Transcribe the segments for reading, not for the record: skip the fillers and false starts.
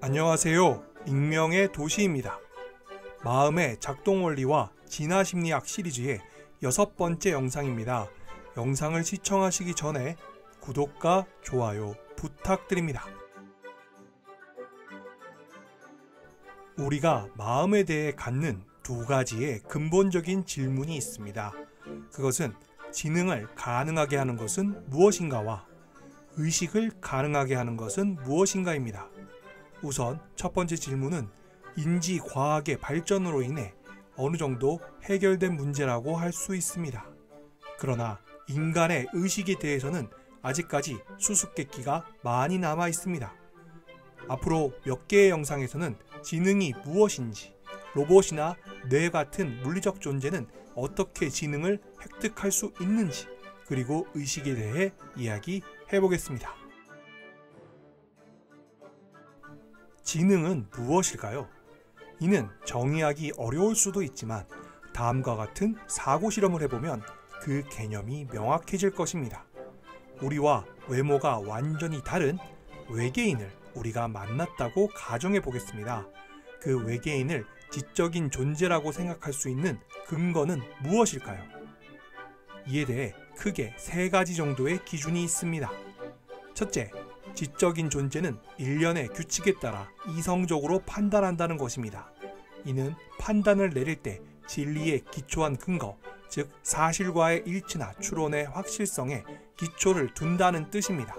안녕하세요. 익명의 도시입니다. 마음의 작동 원리와 진화심리학 시리즈의 6번째 영상입니다. 영상을 시청하시기 전에 구독과 좋아요 부탁드립니다. 우리가 마음에 대해 갖는 두 가지의 근본적인 질문이 있습니다. 그것은 지능을 가능하게 하는 것은 무엇인가와 의식을 가능하게 하는 것은 무엇인가입니다. 우선 첫 번째 질문은 인지과학의 발전으로 인해 어느 정도 해결된 문제라고 할 수 있습니다. 그러나 인간의 의식에 대해서는 아직까지 수수께끼가 많이 남아 있습니다. 앞으로 몇 개의 영상에서는 지능이 무엇인지, 로봇이나 뇌 같은 물리적 존재는 어떻게 지능을 획득할 수 있는지, 그리고 의식에 대해 이야기해 보겠습니다. 지능은 무엇일까요? 이는 정의하기 어려울 수도 있지만 다음과 같은 사고 실험을 해보면 그 개념이 명확해질 것입니다. 우리와 외모가 완전히 다른 외계인을 우리가 만났다고 가정해 보겠습니다. 그 외계인을 지적인 존재라고 생각할 수 있는 근거는 무엇일까요? 이에 대해 크게 세 가지 정도의 기준이 있습니다. 첫째, 지적인 존재는 일련의 규칙에 따라 이성적으로 판단한다는 것입니다. 이는 판단을 내릴 때 진리에 기초한 근거, 즉 사실과의 일치나 추론의 확실성에 기초를 둔다는 뜻입니다.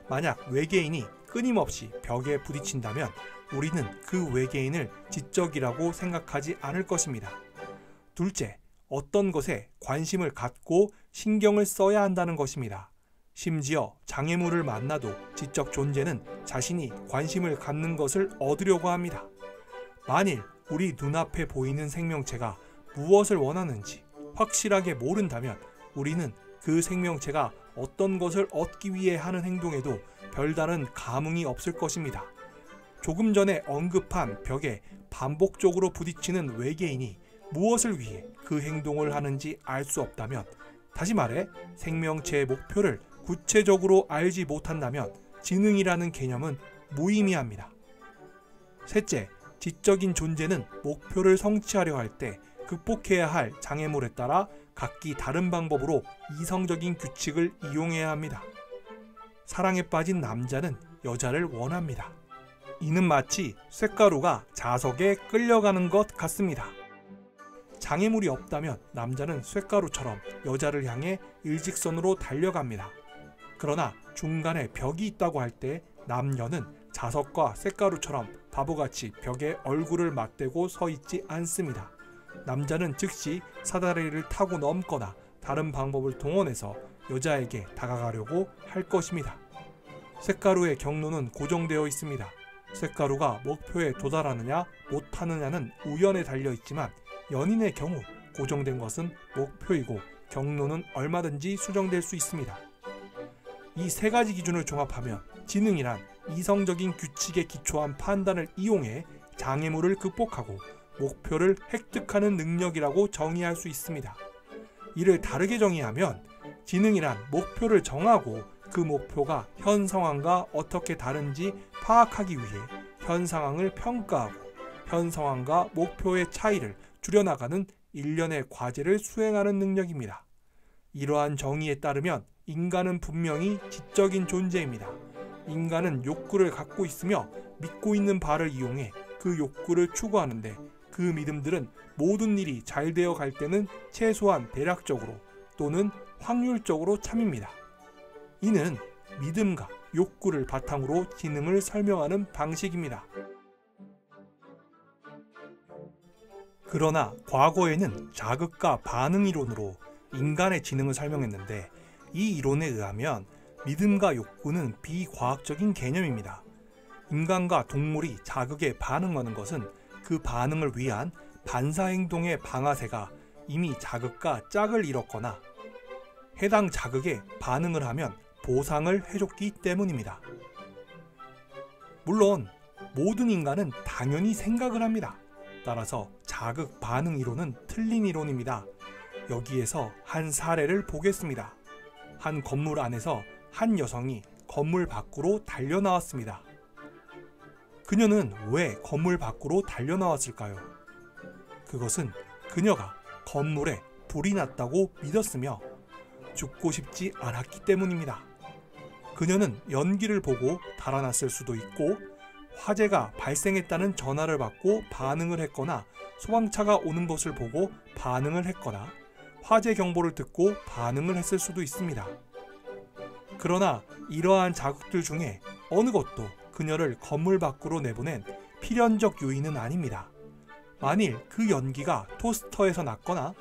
만약 외계인이 끊임없이 벽에 부딪힌다면 우리는 그 외계인을 지적이라고 생각하지 않을 것입니다. 둘째, 어떤 것에 관심을 갖고 신경을 써야 한다는 것입니다. 심지어 장애물을 만나도 지적 존재는 자신이 관심을 갖는 것을 얻으려고 합니다. 만일 우리 눈앞에 보이는 생명체가 무엇을 원하는지 확실하게 모른다면 우리는 그 생명체가 어떤 것을 얻기 위해 하는 행동에도 별다른 감흥이 없을 것입니다. 조금 전에 언급한 벽에 반복적으로 부딪히는 외계인이 무엇을 위해 그 행동을 하는지 알 수 없다면, 다시 말해 생명체의 목표를 구체적으로 알지 못한다면 지능이라는 개념은 무의미합니다. 셋째, 지적인 존재는 목표를 성취하려 할 때 극복해야 할 장애물에 따라 각기 다른 방법으로 이성적인 규칙을 이용해야 합니다. 사랑에 빠진 남자는 여자를 원합니다. 이는 마치 쇳가루가 자석에 끌려가는 것 같습니다. 장애물이 없다면 남자는 쇳가루처럼 여자를 향해 일직선으로 달려갑니다. 그러나 중간에 벽이 있다고 할 때 남녀는 자석과 쇳가루처럼 바보같이 벽에 얼굴을 맞대고 서 있지 않습니다. 남자는 즉시 사다리를 타고 넘거나 다른 방법을 동원해서 여자에게 다가가려고 할 것입니다. 쇳가루의 경로는 고정되어 있습니다. 쇳가루가 목표에 도달하느냐 못하느냐는 우연에 달려 있지만 연인의 경우 고정된 것은 목표이고 경로는 얼마든지 수정될 수 있습니다. 이 세 가지 기준을 종합하면 지능이란 이성적인 규칙에 기초한 판단을 이용해 장애물을 극복하고 목표를 획득하는 능력이라고 정의할 수 있습니다. 이를 다르게 정의하면 지능이란 목표를 정하고 그 목표가 현 상황과 어떻게 다른지 파악하기 위해 현 상황을 평가하고 현 상황과 목표의 차이를 줄여나가는 일련의 과제를 수행하는 능력입니다. 이러한 정의에 따르면 인간은 분명히 지적인 존재입니다. 인간은 욕구를 갖고 있으며 믿고 있는 바를 이용해 그 욕구를 추구하는데 그 믿음들은 모든 일이 잘 되어 갈 때는 최소한 대략적으로 또는 확률적으로 참입니다. 이는 믿음과 욕구를 바탕으로 지능을 설명하는 방식입니다. 그러나 과거에는 자극과 반응 이론으로 인간의 지능을 설명했는데 이 이론에 의하면 믿음과 욕구는 비과학적인 개념입니다. 인간과 동물이 자극에 반응하는 것은 그 반응을 위한 반사행동의 방아쇠가 이미 자극과 짝을 이뤘거나 해당 자극에 반응을 하면 보상을 해줬기 때문입니다. 물론 모든 인간은 당연히 생각을 합니다. 따라서 자극 반응 이론은 틀린 이론입니다. 여기에서 한 사례를 보겠습니다. 한 건물 안에서 한 여성이 건물 밖으로 달려나왔습니다. 그녀는 왜 건물 밖으로 달려나왔을까요? 그것은 그녀가 건물에 불이 났다고 믿었으며 죽고 싶지 않았기 때문입니다. 그녀는 연기를 보고 달아났을 수도 있고 화재가 발생했다는 전화를 받고 반응을 했거나 소방차가 오는 것을 보고 반응을 했거나 화재 경보를 듣고 반응을 했을 수도 있습니다. 그러나 이러한 자극들 중에 어느 것도 그녀를 건물 밖으로 내보낸 필연적 요인은 아닙니다. 만일 그 연기가 토스터에서 났거나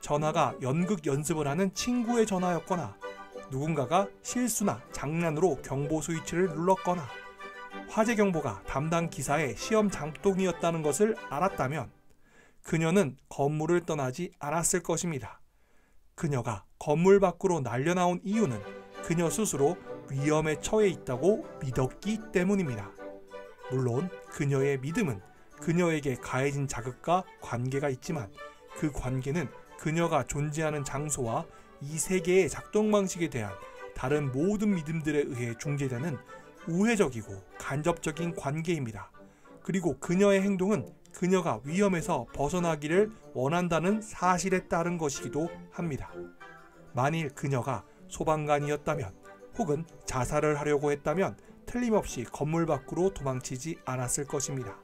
전화가 연극 연습을 하는 친구의 전화였거나 누군가가 실수나 장난으로 경보 스위치를 눌렀거나 화재 경보가 담당 기사의 시험 장독이었다는 것을 알았다면 그녀는 건물을 떠나지 않았을 것입니다. 그녀가 건물 밖으로 날려나온 이유는 그녀 스스로 위험에 처해 있다고 믿었기 때문입니다. 물론 그녀의 믿음은 그녀에게 가해진 자극과 관계가 있지만 그 관계는 그녀가 존재하는 장소와 이 세계의 작동 방식에 대한 다른 모든 믿음들에 의해 중재되는 우회적이고 간접적인 관계입니다. 그리고 그녀의 행동은 그녀가 위험에서 벗어나기를 원한다는 사실에 따른 것이기도 합니다. 만일 그녀가 소방관이었다면 혹은 자살을 하려고 했다면 틀림없이 건물 밖으로 도망치지 않았을 것입니다.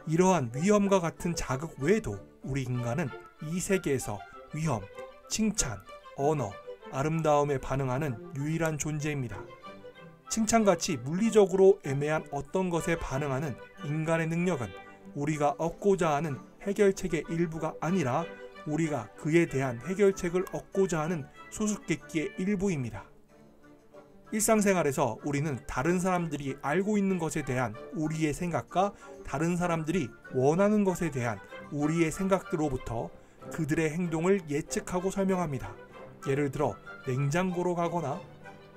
이러한 위험과 같은 자극 외에도 우리 인간은 이 세계에서 위험, 칭찬, 언어, 아름다움에 반응하는 유일한 존재입니다. 칭찬같이 물리적으로 애매한 어떤 것에 반응하는 인간의 능력은 우리가 얻고자 하는 해결책의 일부가 아니라 우리가 그에 대한 해결책을 얻고자 하는 수수께끼의 일부입니다. 일상생활에서 우리는 다른 사람들이 알고 있는 것에 대한 우리의 생각과 다른 사람들이 원하는 것에 대한 우리의 생각들로부터 그들의 행동을 예측하고 설명합니다. 예를 들어 냉장고로 가거나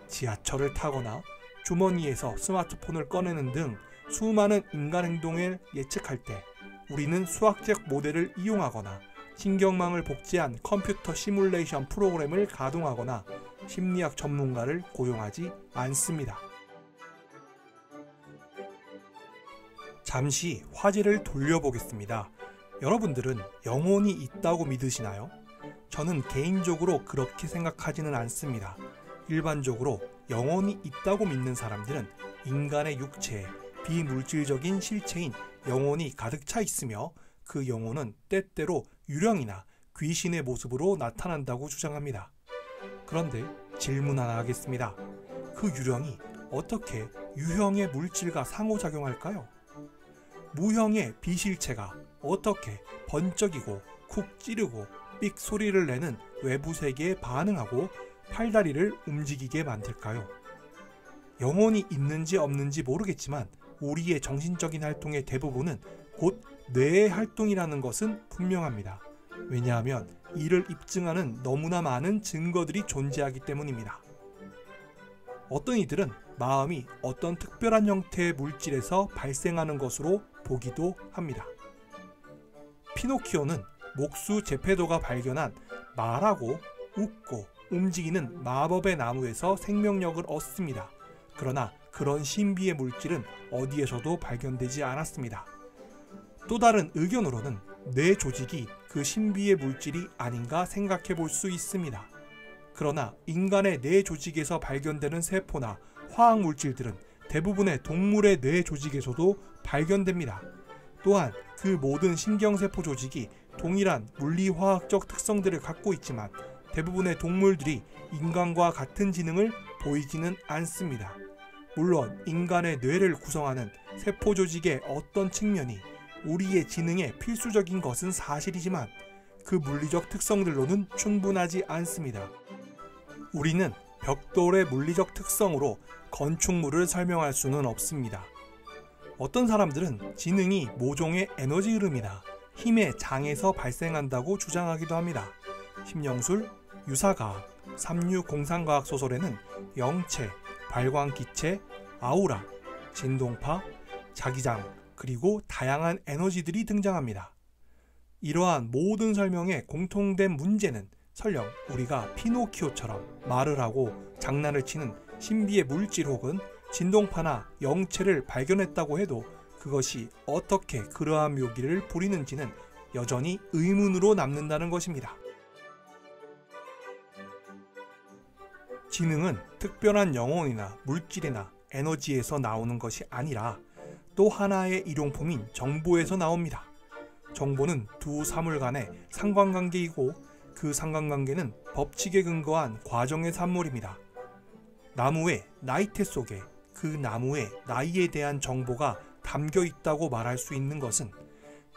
지하철을 타거나 주머니에서 스마트폰을 꺼내는 등 수많은 인간 행동을 예측할 때 우리는 수학적 모델을 이용하거나 신경망을 복제한 컴퓨터 시뮬레이션 프로그램을 가동하거나 심리학 전문가를 고용하지 않습니다. 잠시 화제를 돌려보겠습니다. 여러분들은 영혼이 있다고 믿으시나요? 저는 개인적으로 그렇게 생각하지는 않습니다. 일반적으로 영혼이 있다고 믿는 사람들은 인간의 육체에 비물질적인 실체인 영혼이 가득 차 있으며 그 영혼은 때때로 유령이나 귀신의 모습으로 나타난다고 주장합니다. 그런데 질문 하나 하겠습니다. 그 유령이 어떻게 유형의 물질과 상호작용할까요? 무형의 비실체가 어떻게 번쩍이고 쿡 찌르고 삑 소리를 내는 외부 세계에 반응하고 팔다리를 움직이게 만들까요? 영혼이 있는지 없는지 모르겠지만 우리의 정신적인 활동의 대부분은 곧 뇌의 활동이라는 것은 분명합니다. 왜냐하면 이를 입증하는 너무나 많은 증거들이 존재하기 때문입니다. 어떤 이들은 마음이 어떤 특별한 형태의 물질에서 발생하는 것으로 보기도 합니다. 피노키오는 목수 제페도가 발견한 말하고 웃고 움직이는 마법의 나무에서 생명력을 얻습니다. 그러나 그런 신비의 물질은 어디에서도 발견되지 않았습니다. 또 다른 의견으로는 뇌 조직이 그 신비의 물질이 아닌가 생각해 볼 수 있습니다. 그러나 인간의 뇌 조직에서 발견되는 세포나 화학 물질들은 대부분의 동물의 뇌 조직에서도 발견됩니다. 또한 그 모든 신경세포 조직이 동일한 물리화학적 특성들을 갖고 있지만 대부분의 동물들이 인간과 같은 지능을 보이지는 않습니다. 물론 인간의 뇌를 구성하는 세포 조직의 어떤 측면이 우리의 지능에 필수적인 것은 사실이지만 그 물리적 특성들로는 충분하지 않습니다. 우리는 벽돌의 물리적 특성으로 건축물을 설명할 수는 없습니다. 어떤 사람들은 지능이 모종의 에너지 흐름이나 힘의 장에서 발생한다고 주장하기도 합니다. 심령술, 유사과학, 삼류공상과학 소설에는 영체, 발광기체, 아우라, 진동파, 자기장, 그리고 다양한 에너지들이 등장합니다. 이러한 모든 설명의 공통된 문제는 설령 우리가 피노키오처럼 말을 하고 장난을 치는 신비의 물질 혹은 진동파나 영체를 발견했다고 해도 그것이 어떻게 그러한 묘기를 부리는지는 여전히 의문으로 남는다는 것입니다. 지능은 특별한 영혼이나 물질이나 에너지에서 나오는 것이 아니라 또 하나의 일용품인 정보에서 나옵니다. 정보는 두 사물 간의 상관관계이고 그 상관관계는 법칙에 근거한 과정의 산물입니다. 나무의 나이테 속에 그 나무의 나이에 대한 정보가 담겨 있다고 말할 수 있는 것은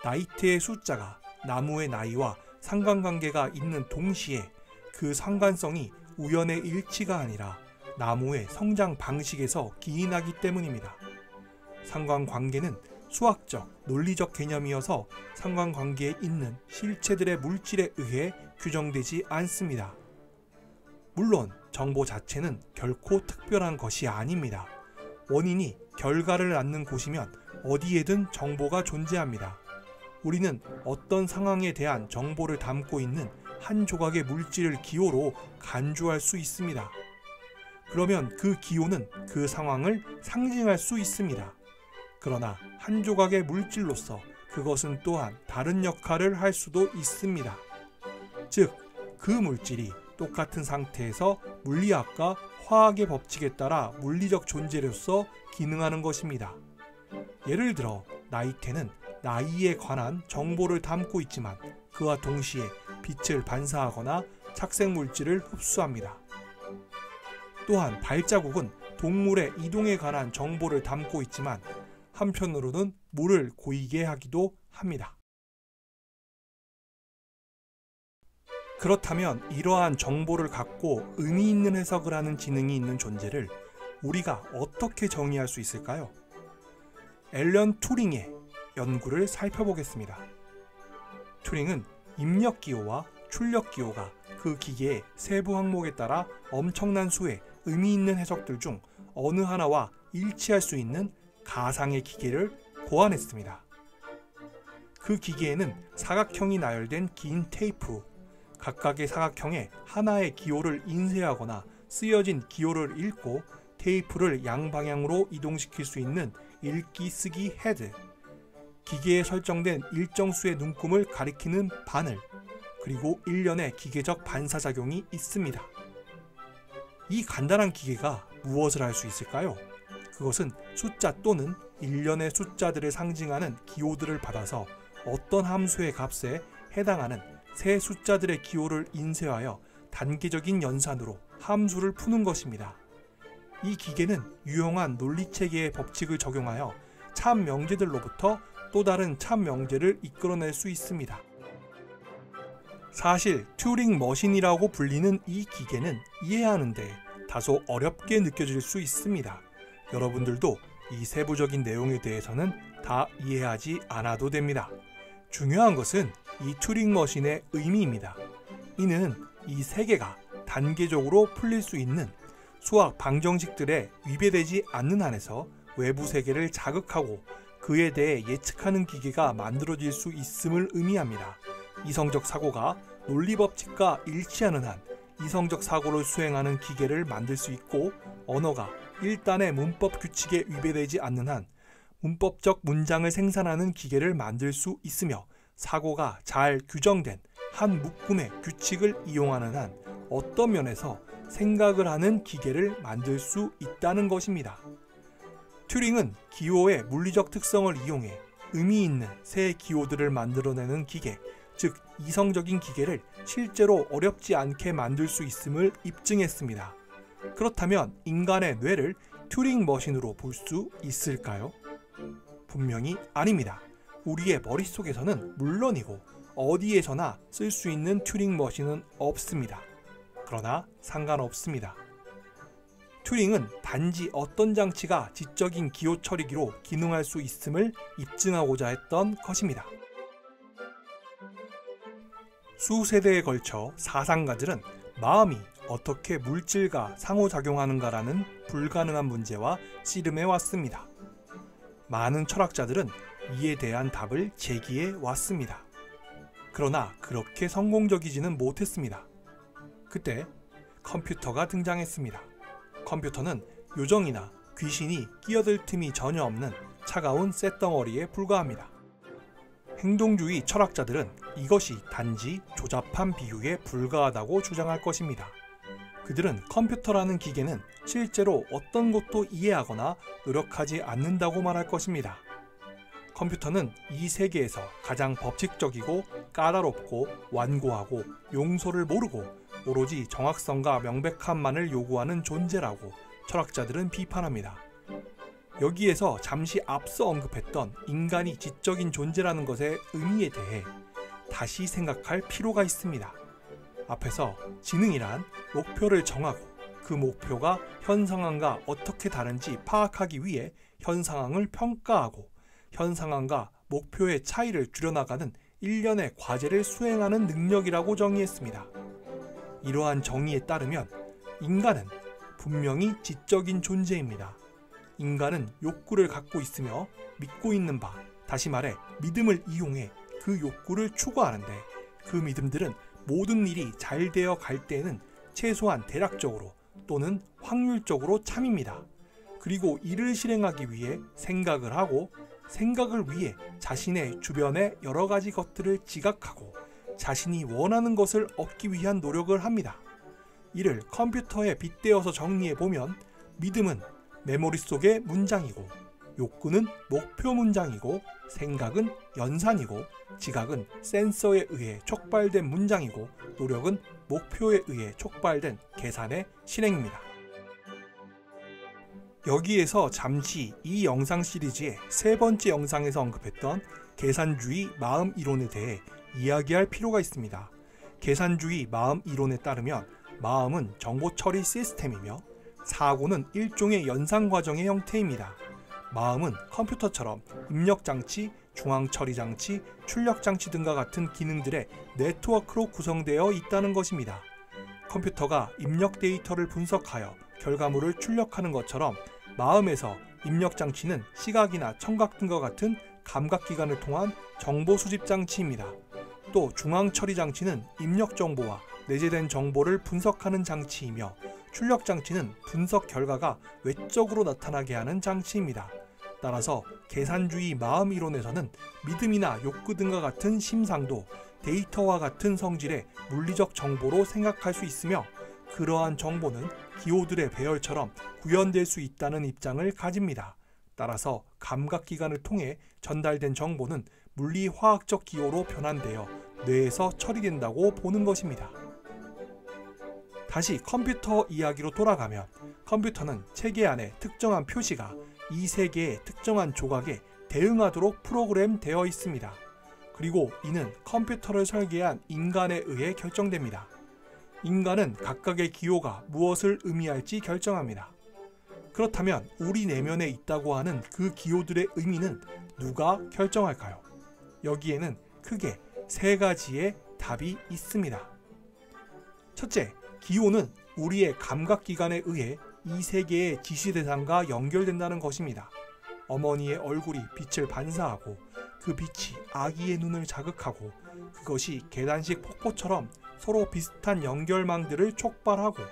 나이테의 숫자가 나무의 나이와 상관관계가 있는 동시에 그 상관성이 우연의 일치가 아니라 나무의 성장 방식에서 기인하기 때문입니다. 상관관계는 수학적, 논리적 개념이어서 상관관계에 있는 실체들의 물질에 의해 규정되지 않습니다. 물론 정보 자체는 결코 특별한 것이 아닙니다. 원인이 결과를 낳는 곳이면 어디에든 정보가 존재합니다. 우리는 어떤 상황에 대한 정보를 담고 있는 한 조각의 물질을 기호로 간주할 수 있습니다. 그러면 그 기호는 그 상황을 상징할 수 있습니다. 그러나 한 조각의 물질로서 그것은 또한 다른 역할을 할 수도 있습니다. 즉, 그 물질이 똑같은 상태에서 물리학과 화학의 법칙에 따라 물리적 존재로서 기능하는 것입니다. 예를 들어 나이테는 나이에 관한 정보를 담고 있지만 그와 동시에 빛을 반사하거나 착색 물질을 흡수합니다. 또한 발자국은 동물의 이동에 관한 정보를 담고 있지만 한편으로는 물을 고이게 하기도 합니다. 그렇다면 이러한 정보를 갖고 의미 있는 해석을 하는 지능이 있는 존재를 우리가 어떻게 정의할 수 있을까요? 앨런 튜링의 연구를 살펴보겠습니다. 튜링은 입력 기호와 출력 기호가 그 기계의 세부 항목에 따라 엄청난 수의 의미 있는 해석들 중 어느 하나와 일치할 수 있는 가상의 기계를 고안했습니다. 그 기계에는 사각형이 나열된 긴 테이프, 각각의 사각형에 하나의 기호를 인쇄하거나 쓰여진 기호를 읽고 테이프를 양방향으로 이동시킬 수 있는 읽기 쓰기 헤드, 기계에 설정된 일정 수의 눈금을 가리키는 바늘, 그리고 일련의 기계적 반사작용이 있습니다. 이 간단한 기계가 무엇을 할 수 있을까요? 그것은 숫자 또는 일련의 숫자들을 상징하는 기호들을 받아서 어떤 함수의 값에 해당하는 새 숫자들의 기호를 인쇄하여 단계적인 연산으로 함수를 푸는 것입니다. 이 기계는 유용한 논리체계의 법칙을 적용하여 참 명제들로부터 또 다른 참 명제를 이끌어낼 수 있습니다. 사실 튜링 머신이라고 불리는 이 기계는 이해하는데 다소 어렵게 느껴질 수 있습니다. 여러분들도 이 세부적인 내용에 대해서는 다 이해하지 않아도 됩니다. 중요한 것은 이 튜링 머신의 의미입니다. 이는 이 세계가 단계적으로 풀릴 수 있는 수학 방정식들에 위배되지 않는 한에서 외부 세계를 자극하고 그에 대해 예측하는 기계가 만들어질 수 있음을 의미합니다. 이성적 사고가 논리 법칙과 일치하는 한 이성적 사고를 수행하는 기계를 만들 수 있고, 언어가 일단의 문법 규칙에 위배되지 않는 한 문법적 문장을 생산하는 기계를 만들 수 있으며, 사고가 잘 규정된 한 묶음의 규칙을 이용하는 한 어떤 면에서 생각을 하는 기계를 만들 수 있다는 것입니다. 튜링은 기호의 물리적 특성을 이용해 의미 있는 새 기호들을 만들어내는 기계, 즉 이성적인 기계를 실제로 어렵지 않게 만들 수 있음을 입증했습니다. 그렇다면 인간의 뇌를 튜링 머신으로 볼 수 있을까요? 분명히 아닙니다. 우리의 머릿속에서는 물론이고 어디에서나 쓸 수 있는 튜링 머신은 없습니다. 그러나 상관없습니다. 튜링은 단지 어떤 장치가 지적인 기호 처리기로 기능할 수 있음을 입증하고자 했던 것입니다. 수세대에 걸쳐 사상가들은 마음이 어떻게 물질과 상호작용하는가라는 불가능한 문제와 씨름해 왔습니다. 많은 철학자들은 이에 대한 답을 제기해 왔습니다. 그러나 그렇게 성공적이지는 못했습니다. 그때 컴퓨터가 등장했습니다. 컴퓨터는 요정이나 귀신이 끼어들 틈이 전혀 없는 차가운 쇳덩어리에 불과합니다. 행동주의 철학자들은 이것이 단지 조잡한 비유에 불과하다고 주장할 것입니다. 그들은 컴퓨터라는 기계는 실제로 어떤 것도 이해하거나 노력하지 않는다고 말할 것입니다. 컴퓨터는 이 세계에서 가장 법칙적이고 까다롭고 완고하고 용서를 모르고 오로지 정확성과 명백함만을 요구하는 존재라고 철학자들은 비판합니다. 여기에서 잠시 앞서 언급했던 인간이 지적인 존재라는 것의 의미에 대해 다시 생각할 필요가 있습니다. 앞에서 지능이란 목표를 정하고 그 목표가 현 상황과 어떻게 다른지 파악하기 위해 현 상황을 평가하고 현 상황과 목표의 차이를 줄여나가는 일련의 과제를 수행하는 능력이라고 정의했습니다. 이러한 정의에 따르면 인간은 분명히 지적인 존재입니다. 인간은 욕구를 갖고 있으며 믿고 있는 바, 다시 말해 믿음을 이용해 그 욕구를 추구하는데 그 믿음들은 모든 일이 잘 되어 갈 때에는 최소한 대략적으로 또는 확률적으로 참입니다. 그리고 이를 실행하기 위해 생각을 하고 생각을 위해 자신의 주변의 여러 가지 것들을 지각하고 자신이 원하는 것을 얻기 위한 노력을 합니다. 이를 컴퓨터에 빗대어서 정리해보면 믿음은 메모리 속의 문장이고 욕구는 목표 문장이고 생각은 연산이고 지각은 센서에 의해 촉발된 문장이고 노력은 목표에 의해 촉발된 계산의 실행입니다. 여기에서 잠시 이 영상 시리즈의 세 번째 영상에서 언급했던 계산주의 마음 이론에 대해 이야기할 필요가 있습니다. 계산주의 마음 이론에 따르면 마음은 정보 처리 시스템이며 사고는 일종의 연산 과정의 형태입니다. 마음은 컴퓨터처럼 입력장치, 중앙처리장치, 출력장치 등과 같은 기능들의 네트워크로 구성되어 있다는 것입니다. 컴퓨터가 입력 데이터를 분석하여 결과물을 출력하는 것처럼 마음에서 입력장치는 시각이나 청각 등과 같은 감각기관을 통한 정보 수집 장치입니다. 또 중앙처리장치는 입력 정보와 내재된 정보를 분석하는 장치이며 출력 장치는 분석 결과가 외적으로 나타나게 하는 장치입니다. 따라서 계산주의 마음 이론에서는 믿음이나 욕구 등과 같은 심상도 데이터와 같은 성질의 물리적 정보로 생각할 수 있으며 그러한 정보는 기호들의 배열처럼 구현될 수 있다는 입장을 가집니다. 따라서 감각기관을 통해 전달된 정보는 물리화학적 기호로 변환되어 뇌에서 처리된다고 보는 것입니다. 다시 컴퓨터 이야기로 돌아가면 컴퓨터는 체계 안에 특정한 표시가 이 세계의 특정한 조각에 대응하도록 프로그램되어 있습니다. 그리고 이는 컴퓨터를 설계한 인간에 의해 결정됩니다. 인간은 각각의 기호가 무엇을 의미할지 결정합니다. 그렇다면 우리 내면에 있다고 하는 그 기호들의 의미는 누가 결정할까요? 여기에는 크게 세 가지의 답이 있습니다. 첫째, 기호는 우리의 감각기관에 의해 이 세계의 지시 대상과 연결된다는 것입니다. 어머니의 얼굴이 빛을 반사하고 그 빛이 아기의 눈을 자극하고 그것이 계단식 폭포처럼 서로 비슷한 연결망들을 촉발하고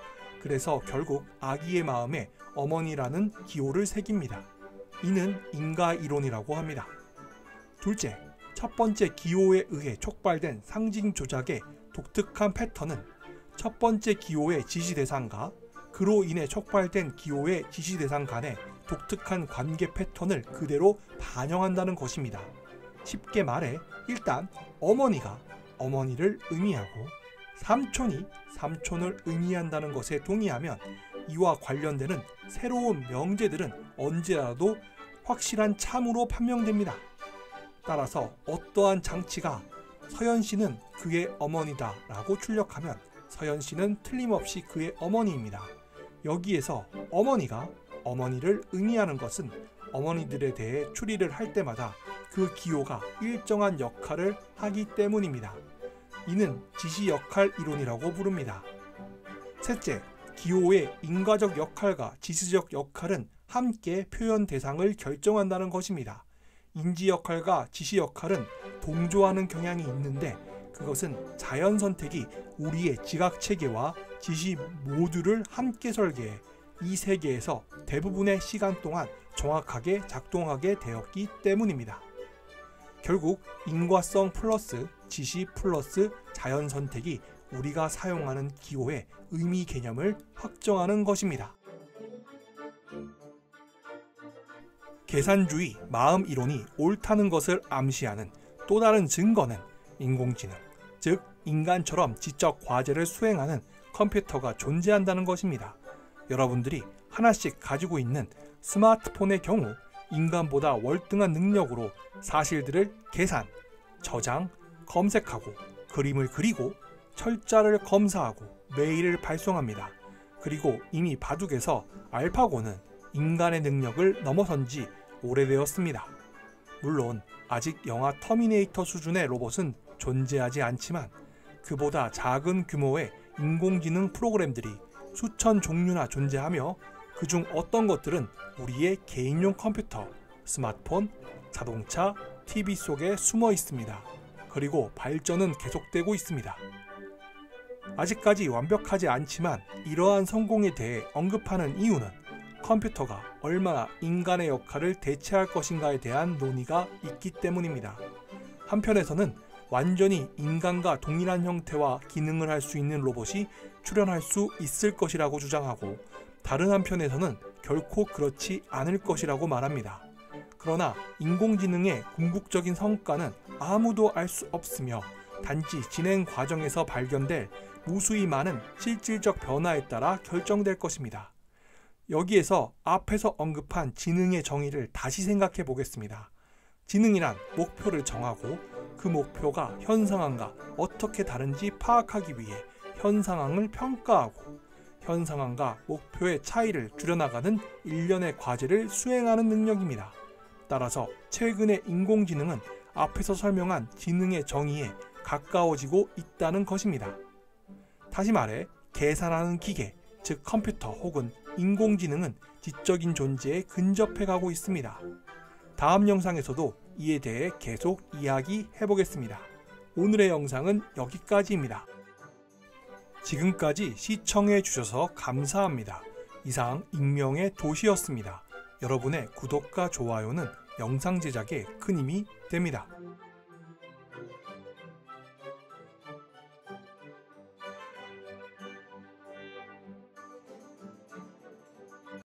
그래서 결국 아기의 마음에 어머니라는 기호를 새깁니다. 이는 인가 이론이라고 합니다. 둘째, 첫 번째 기호에 의해 촉발된 상징 조작의 독특한 패턴은 첫 번째 기호의 지시 대상과 그로 인해 촉발된 기호의 지시 대상 간의 독특한 관계 패턴을 그대로 반영한다는 것입니다. 쉽게 말해 일단 어머니가 어머니를 의미하고 삼촌이 삼촌을 의미한다는 것에 동의하면 이와 관련되는 새로운 명제들은 언제라도 확실한 참으로 판명됩니다. 따라서 어떠한 장치가 서연씨는 그의 어머니다 라고 출력하면 서연씨는 틀림없이 그의 어머니입니다. 여기에서 어머니가 어머니를 의미하는 것은 어머니들에 대해 추리를 할 때마다 그 기호가 일정한 역할을 하기 때문입니다. 이는 지시역할 이론이라고 부릅니다. 셋째, 기호의 인과적 역할과 지시적 역할은 함께 표현 대상을 결정한다는 것입니다. 인지 역할과 지시 역할은 동조하는 경향이 있는데 그것은 자연 선택이 우리의 지각 체계와 지시 모두를 함께 설계해 이 세계에서 대부분의 시간 동안 정확하게 작동하게 되었기 때문입니다. 결국 인과성 플러스 지시 플러스 자연 선택이 우리가 사용하는 기호의 의미 개념을 확정하는 것입니다. 계산주의 마음 이론이 옳다는 것을 암시하는 또 다른 증거는 인공지능, 즉 인간처럼 지적 과제를 수행하는 컴퓨터가 존재한다는 것입니다. 여러분들이 하나씩 가지고 있는 스마트폰의 경우 인간보다 월등한 능력으로 사실들을 계산, 저장, 검색하고 그림을 그리고 철자를 검사하고 메일을 발송합니다. 그리고 이미 바둑에서 알파고는 인간의 능력을 넘어선 지 오래되었습니다. 물론 아직 영화 터미네이터 수준의 로봇은 존재하지 않지만 그보다 작은 규모의 인공지능 프로그램들이 수천 종류나 존재하며 그중 어떤 것들은 우리의 개인용 컴퓨터, 스마트폰, 자동차, TV 속에 숨어 있습니다. 그리고 발전은 계속되고 있습니다. 아직까지 완벽하지 않지만 이러한 성공에 대해 언급하는 이유는 컴퓨터가 얼마나 인간의 역할을 대체할 것인가에 대한 논의가 있기 때문입니다. 한편에서는 완전히 인간과 동일한 형태와 기능을 할 수 있는 로봇이 출현할 수 있을 것이라고 주장하고 다른 한편에서는 결코 그렇지 않을 것이라고 말합니다. 그러나 인공지능의 궁극적인 성과는 아무도 알 수 없으며 단지 진행 과정에서 발견될 무수히 많은 실질적 변화에 따라 결정될 것입니다. 여기에서 앞에서 언급한 지능의 정의를 다시 생각해 보겠습니다. 지능이란 목표를 정하고 그 목표가 현 상황과 어떻게 다른지 파악하기 위해 현 상황을 평가하고 현 상황과 목표의 차이를 줄여나가는 일련의 과제를 수행하는 능력입니다. 따라서 최근의 인공지능은 앞에서 설명한 지능의 정의에 가까워지고 있다는 것입니다. 다시 말해 계산하는 기계, 즉 컴퓨터 혹은 인공지능은 지적인 존재에 근접해 가고 있습니다. 다음 영상에서도 이에 대해 계속 이야기해 보겠습니다. 오늘의 영상은 여기까지입니다. 지금까지 시청해 주셔서 감사합니다. 이상 익명의 도시였습니다. 여러분의 구독과 좋아요는 영상 제작에 큰 힘이 됩니다.